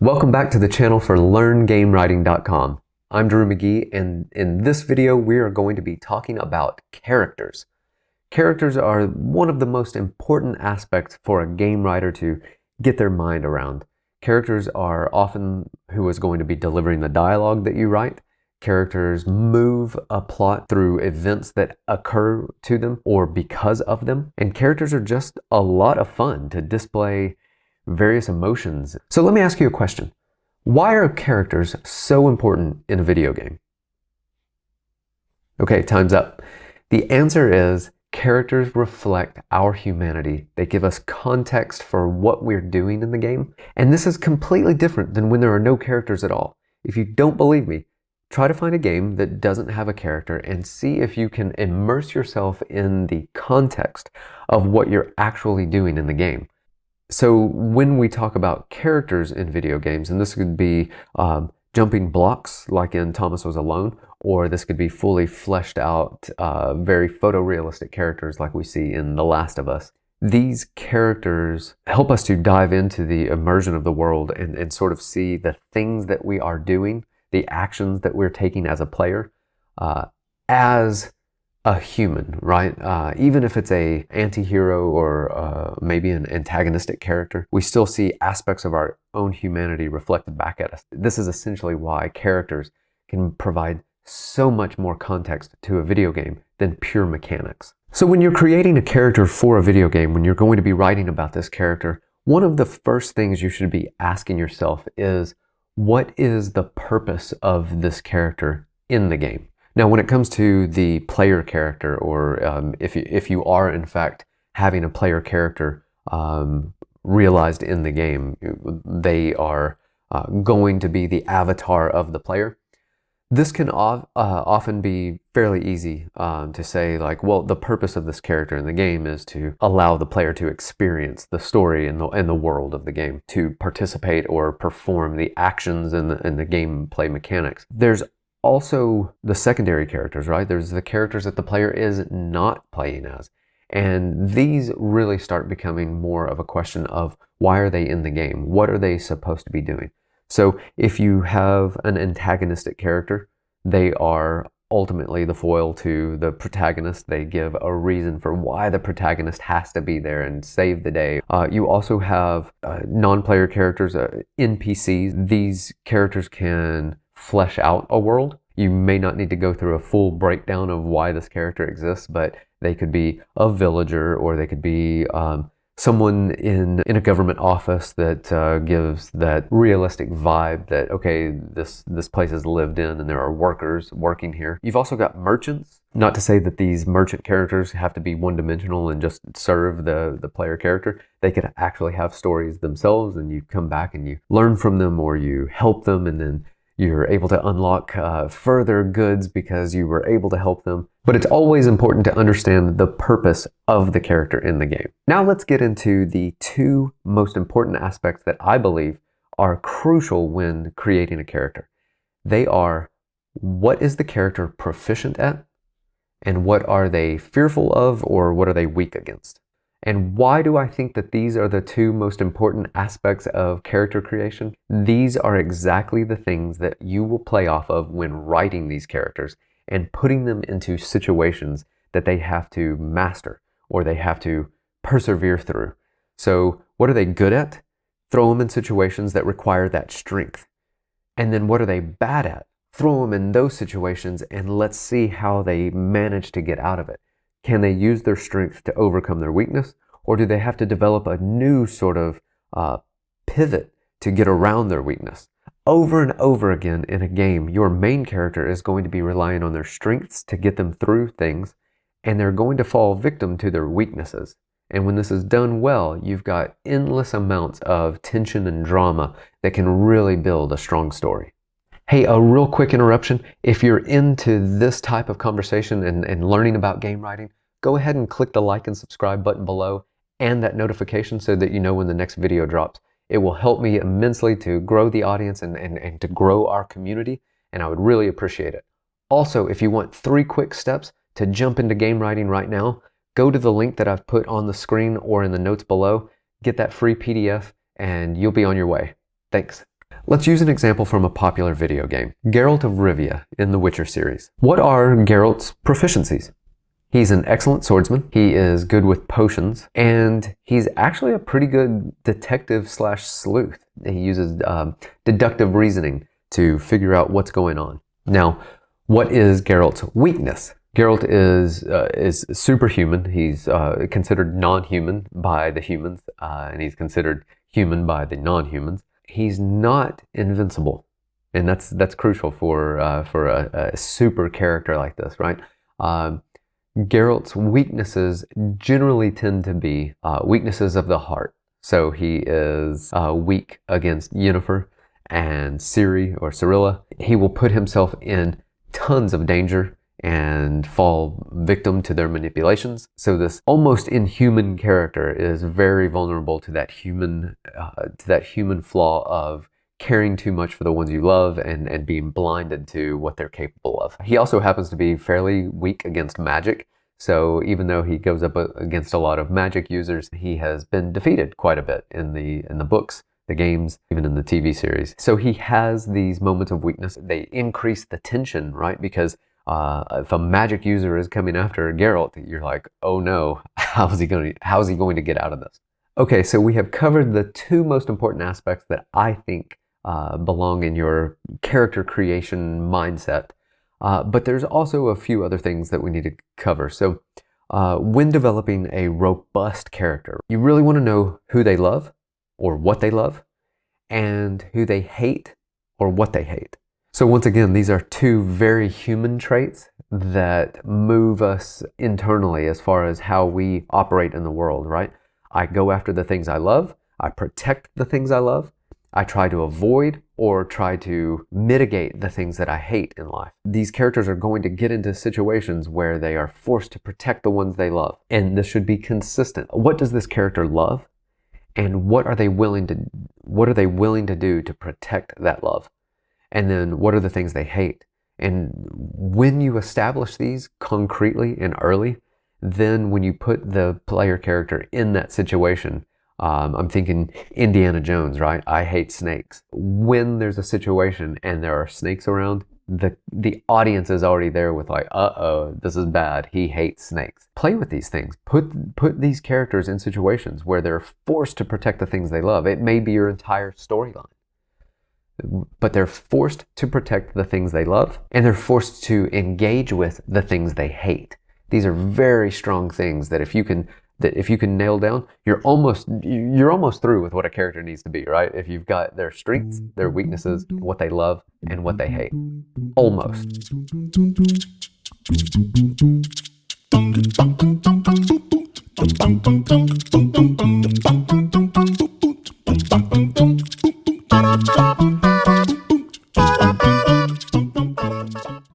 Welcome back to the channel for LearnGameWriting.com. I'm Drew McGee, and in this video we are going to be talking about characters. Characters are one of the most important aspects for a game writer to get their mind around. Characters are often who is going to be delivering the dialogue that you write. Characters move a plot through events that occur to them or because of them. And characters are just a lot of fun to display various emotions. So let me ask you a question. Why are characters so important in a video game? Okay, time's up. The answer is characters reflect our humanity. They give us context for what we're doing in the game. And this is completely different than when there are no characters at all. If you don't believe me, try to find a game that doesn't have a character and see if you can immerse yourself in the context of what you're actually doing in the game. So when we talk about characters in video games, and this could be jumping blocks like in Thomas Was Alone, or this could be fully fleshed out, very photorealistic characters like we see in The Last of Us. These characters help us to dive into the immersion of the world and sort of see the things that we are doing, the actions that we're taking as a player, as a human, right? Even if it's a anti-hero or maybe an antagonistic character, we still see aspects of our own humanity reflected back at us. This is essentially why characters can provide so much more context to a video game than pure mechanics. So when you're creating a character for a video game, when you're going to be writing about this character, one of the first things you should be asking yourself is, what is the purpose of this character in the game? Now, when it comes to the player character, or if you are in fact having a player character realized in the game, they are going to be the avatar of the player. This can often be fairly easy to say, like, well, the purpose of this character in the game is to allow the player to experience the story and the world of the game, to participate or perform the actions and the gameplay mechanics. There's also the secondary characters, right? There's the characters that the player is not playing as. And these really start becoming more of a question of, why are they in the game? What are they supposed to be doing? So if you have an antagonistic character, they are ultimately the foil to the protagonist. They give a reason for why the protagonist has to be there and save the day. You also have non-player characters, NPCs. These characters can flesh out a world. You may not need to go through a full breakdown of why this character exists, but they could be a villager, or they could be someone in a government office that gives that realistic vibe that, okay, this place is lived in and there are workers working here. You've also got merchants. Not to say that these merchant characters have to be one-dimensional and just serve the player character. They could actually have stories themselves, and you come back and you learn from them, or you help them, and then you're able to unlock further goods because you were able to help them. But it's always important to understand the purpose of the character in the game. Now let's get into the two most important aspects that I believe are crucial when creating a character. They are, what is the character proficient at? And what are they fearful of, or what are they weak against? And why do I think that these are the two most important aspects of character creation? These are exactly the things that you will play off of when writing these characters and putting them into situations that they have to master or they have to persevere through. So what are they good at? Throw them in situations that require that strength. And then what are they bad at? Throw them in those situations and let's see how they manage to get out of it. Can they use their strength to overcome their weakness, or do they have to develop a new sort of pivot to get around their weakness? Over and over again in a game, your main character is going to be relying on their strengths to get them through things, and they're going to fall victim to their weaknesses. And when this is done well, you've got endless amounts of tension and drama that can really build a strong story. Hey, a real quick interruption. If you're into this type of conversation and learning about game writing, go ahead and click the like and subscribe button below and that notification so that you know when the next video drops. It will help me immensely to grow the audience and to grow our community, and I would really appreciate it. Also, if you want 3 quick steps to jump into game writing right now, go to the link that I've put on the screen or in the notes below, get that free PDF, and you'll be on your way. Thanks. Let's use an example from a popular video game, Geralt of Rivia in the Witcher series. What are Geralt's proficiencies? He's an excellent swordsman, he is good with potions, and he's actually a pretty good detective slash sleuth. He uses deductive reasoning to figure out what's going on. Now, what is Geralt's weakness? Geralt is superhuman. He's considered non-human by the humans, and he's considered human by the non-humans. He's not invincible, and that's crucial for a super character like this, right? Geralt's weaknesses generally tend to be weaknesses of the heart. So he is weak against Yennefer and Ciri or Cirilla. He will put himself in tons of danger and fall victim to their manipulations. So this almost inhuman character is very vulnerable to that human flaw of caring too much for the ones you love and being blinded to what they're capable of. He also happens to be fairly weak against magic. So even though he goes up against a lot of magic users, he has been defeated quite a bit in the books, the games, even in the TV series. So he has these moments of weakness. They increase the tension, right? Because if a magic user is coming after Geralt, you're like, oh no, how's he going to get out of this? Okay, so we have covered the two most important aspects that I think belong in your character creation mindset. But there's also a few other things that we need to cover. So when developing a robust character, you really want to know who they love or what they love, and who they hate or what they hate. So once again, these are two very human traits that move us internally as far as how we operate in the world, right? I go after the things I love, I protect the things I love, I try to avoid or try to mitigate the things that I hate in life. These characters are going to get into situations where they are forced to protect the ones they love. And this should be consistent. What does this character love? And what are they willing to do to protect that love? And then what are the things they hate? And when you establish these concretely and early, then when you put the player character in that situation, I'm thinking Indiana Jones, right? I hate snakes. When there's a situation and there are snakes around, the audience is already there with like, uh-oh, this is bad. He hates snakes. Play with these things. Put these characters in situations where they're forced to protect the things they love. It may be your entire storyline, but they're forced to protect the things they love, and they're forced to engage with the things they hate. These are very strong things that if you can nail down, you're almost through with what a character needs to be, right? If you've got their strengths, their weaknesses, what they love, and what they hate. Almost.